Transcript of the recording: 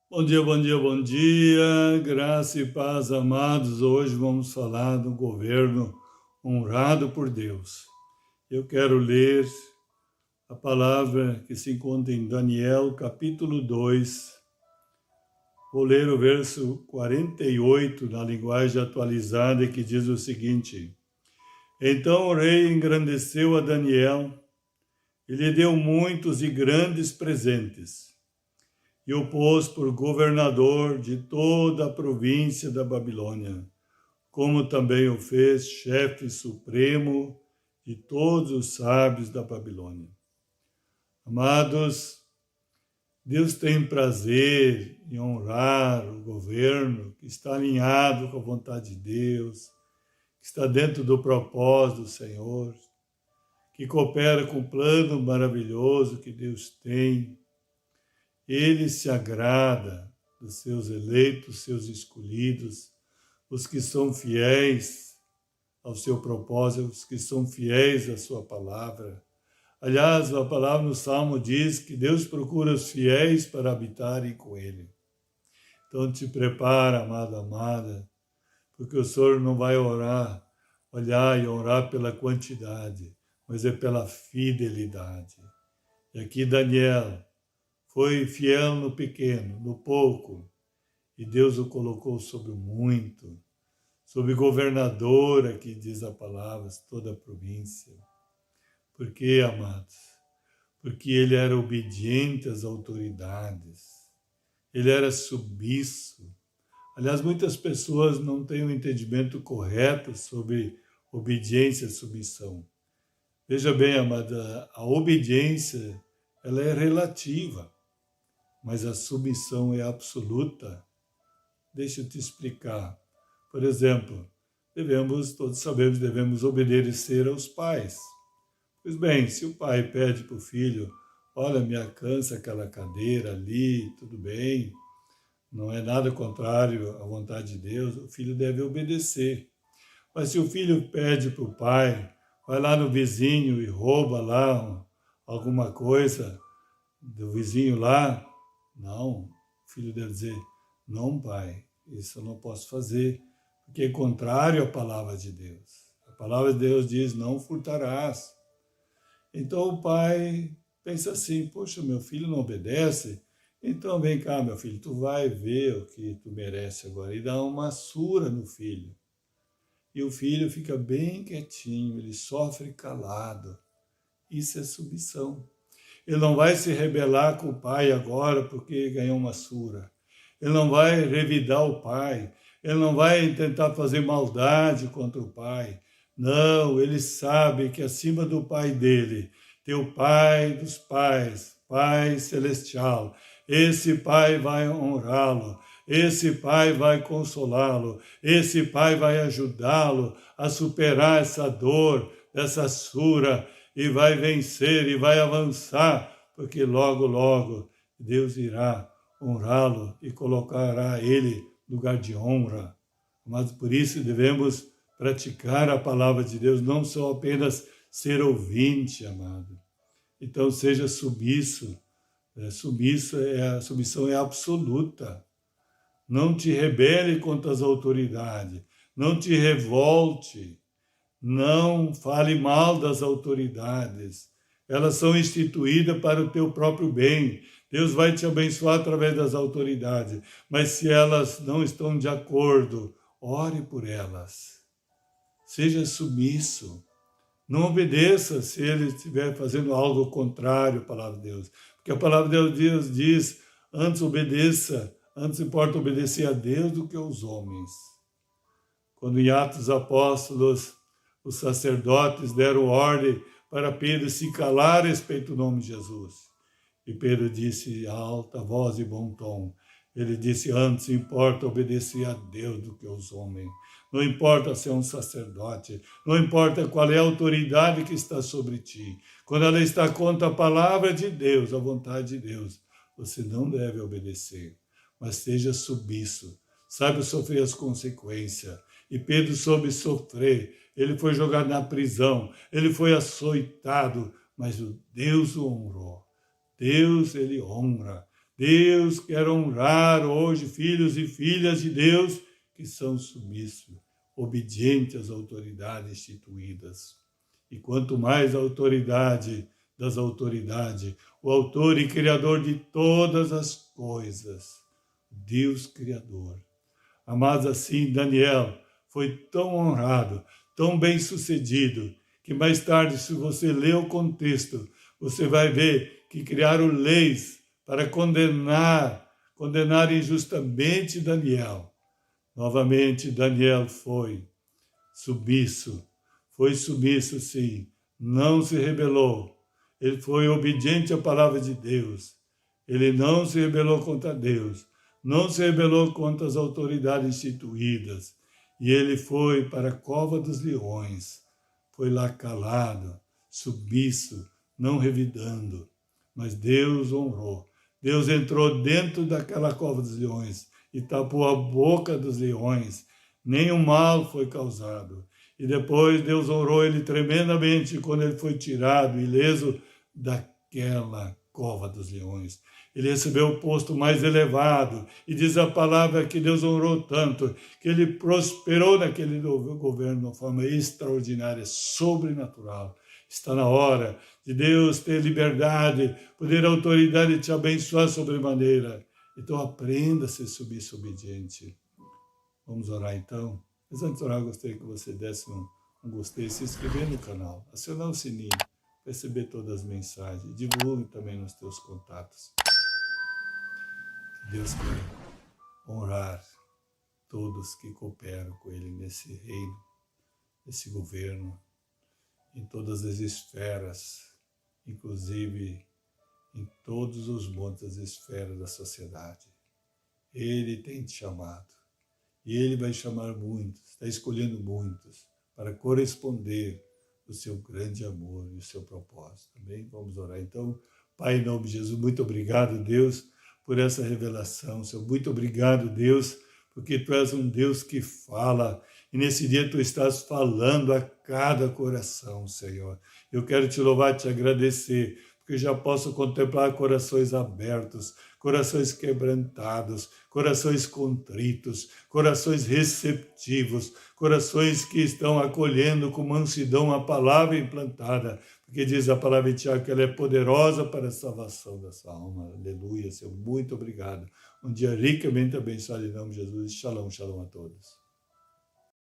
Bom dia, bom dia, bom dia, graça e paz, amados. Hoje vamos falar do governo honrado por Deus. Eu quero ler a palavra que se encontra em Daniel, capítulo 2. Vou ler o verso 48 na linguagem atualizada, que diz o seguinte: Então o rei engrandeceu a Daniel e lhe deu muitos e grandes presentes, e o pôs por governador de toda a província da Babilônia, como também o fez chefe supremo de todos os sábios da Babilônia. Amados, Deus tem prazer em honrar o governo que está alinhado com a vontade de Deus, que está dentro do propósito do Senhor, que coopera com o plano maravilhoso que Deus tem. Ele se agrada dos seus eleitos, seus escolhidos, os que são fiéis ao seu propósito, os que são fiéis à sua palavra. Aliás, a palavra no Salmo diz que Deus procura os fiéis para habitarem com Ele. Então te prepara, amado, amada, porque o Senhor não vai olhar e orar pela quantidade, mas é pela fidelidade. E aqui Daniel foi fiel no pequeno, no pouco, e Deus o colocou sobre o muito, sobre governador, aqui diz a palavra, toda a província. Por quê, amados? Porque ele era obediente às autoridades, ele era submisso. Aliás, muitas pessoas não têm um entendimento correto sobre obediência e submissão. Veja bem, amada, a obediência ela é relativa, mas a submissão é absoluta. Deixa eu te explicar. Por exemplo, todos sabemos, devemos obedecer aos pais. Pois bem, se o pai pede para o filho, olha, me alcança aquela cadeira ali, tudo bem, não é nada contrário à vontade de Deus, o filho deve obedecer. Mas se o filho pede para o pai, vai lá no vizinho e rouba lá alguma coisa do vizinho lá, não, o filho deve dizer, não, pai, isso eu não posso fazer, porque é contrário à palavra de Deus. A palavra de Deus diz, não furtarás. Então o pai pensa assim, poxa, meu filho não obedece, então vem cá, meu filho, tu vai ver o que tu merece agora, e dá uma surra no filho. E o filho fica bem quietinho, ele sofre calado. Isso é submissão. Ele não vai se rebelar com o pai agora porque ganhou uma surra. Ele não vai revidar o pai. Ele não vai tentar fazer maldade contra o pai. Não, ele sabe que acima do pai dele tem o pai dos pais, Pai Celestial. Esse pai vai honrá-lo. Esse pai vai consolá-lo. Esse pai vai ajudá-lo a superar essa dor, essa surra, e vai vencer e vai avançar, porque logo, logo Deus irá honrá-lo e colocará ele no lugar de honra. Mas por isso devemos praticar a palavra de Deus, não só apenas ser ouvinte, amado. Então seja submisso. A submissão é absoluta. Não te rebele contra as autoridades, não te revolte. Não fale mal das autoridades. Elas são instituídas para o teu próprio bem. Deus vai te abençoar através das autoridades. Mas se elas não estão de acordo, ore por elas. Seja submisso. Não obedeça se ele estiver fazendo algo contrário à palavra de Deus. Porque a palavra de Deus diz, antes importa obedecer a Deus do que aos homens. Quando em Atos dos Apóstolos, os sacerdotes deram ordem para Pedro se calar a respeito do nome de Jesus. E Pedro disse a alta voz e bom tom, ele disse, antes importa obedecer a Deus do que aos homens. Não importa ser um sacerdote, não importa qual é a autoridade que está sobre ti. Quando ela está contra a palavra de Deus, a vontade de Deus, você não deve obedecer, mas seja submisso. Saiba sofrer as consequências. E Pedro soube sofrer, ele foi jogado na prisão, ele foi açoitado, mas o Deus o honrou. Deus, ele honra. Deus quer honrar hoje filhos e filhas de Deus que são submissos, obedientes às autoridades instituídas. E quanto mais a autoridade das autoridades, o autor e criador de todas as coisas, Deus Criador. Amados, assim, Daniel foi tão honrado, tão bem sucedido, que mais tarde, se você ler o contexto, você vai ver que criaram leis para condenar injustamente Daniel. Novamente, Daniel foi submisso sim, não se rebelou. Ele foi obediente à palavra de Deus. Ele não se rebelou contra Deus, não se rebelou contra as autoridades instituídas. E ele foi para a cova dos leões. Foi lá calado, submisso, não revidando. Mas Deus honrou. Deus entrou dentro daquela cova dos leões e tapou a boca dos leões. Nenhum mal foi causado. E depois Deus honrou ele tremendamente quando ele foi tirado, ileso, daquela cova dos leões. Ele recebeu o posto mais elevado. E diz a palavra que Deus honrou tanto, que ele prosperou naquele governo de uma forma extraordinária, sobrenatural. Está na hora de Deus ter liberdade, poder a autoridade te abençoar sobremaneira. Então aprenda a ser submisso, obediente. Vamos orar então? Mas antes de orar, eu gostaria que você desse um gostei, se inscrever no canal, acionar o sininho, receber todas as mensagens, divulgue também nos teus contatos. Que Deus quer honrar todos que cooperam com Ele nesse reino, nesse governo, em todas as esferas, inclusive em todos os montes das esferas da sociedade. Ele tem te chamado. E Ele vai chamar muitos, está escolhendo muitos, para corresponder ao seu grande amor e o seu propósito. Também vamos orar. Então, Pai, em nome de Jesus, muito obrigado, Deus, por essa revelação. Senhor, muito obrigado, Deus, porque Tu és um Deus que fala. E nesse dia Tu estás falando a cada coração, Senhor. Eu quero Te louvar e Te agradecer, porque já posso contemplar corações abertos, corações quebrantados, corações contritos, corações receptivos, corações que estão acolhendo com mansidão a palavra implantada, porque diz a palavra de Tiago que ela é poderosa para a salvação da sua alma. Aleluia, Senhor, muito obrigado. Um dia ricamente abençoado em nome de Jesus. Shalom, shalom a todos.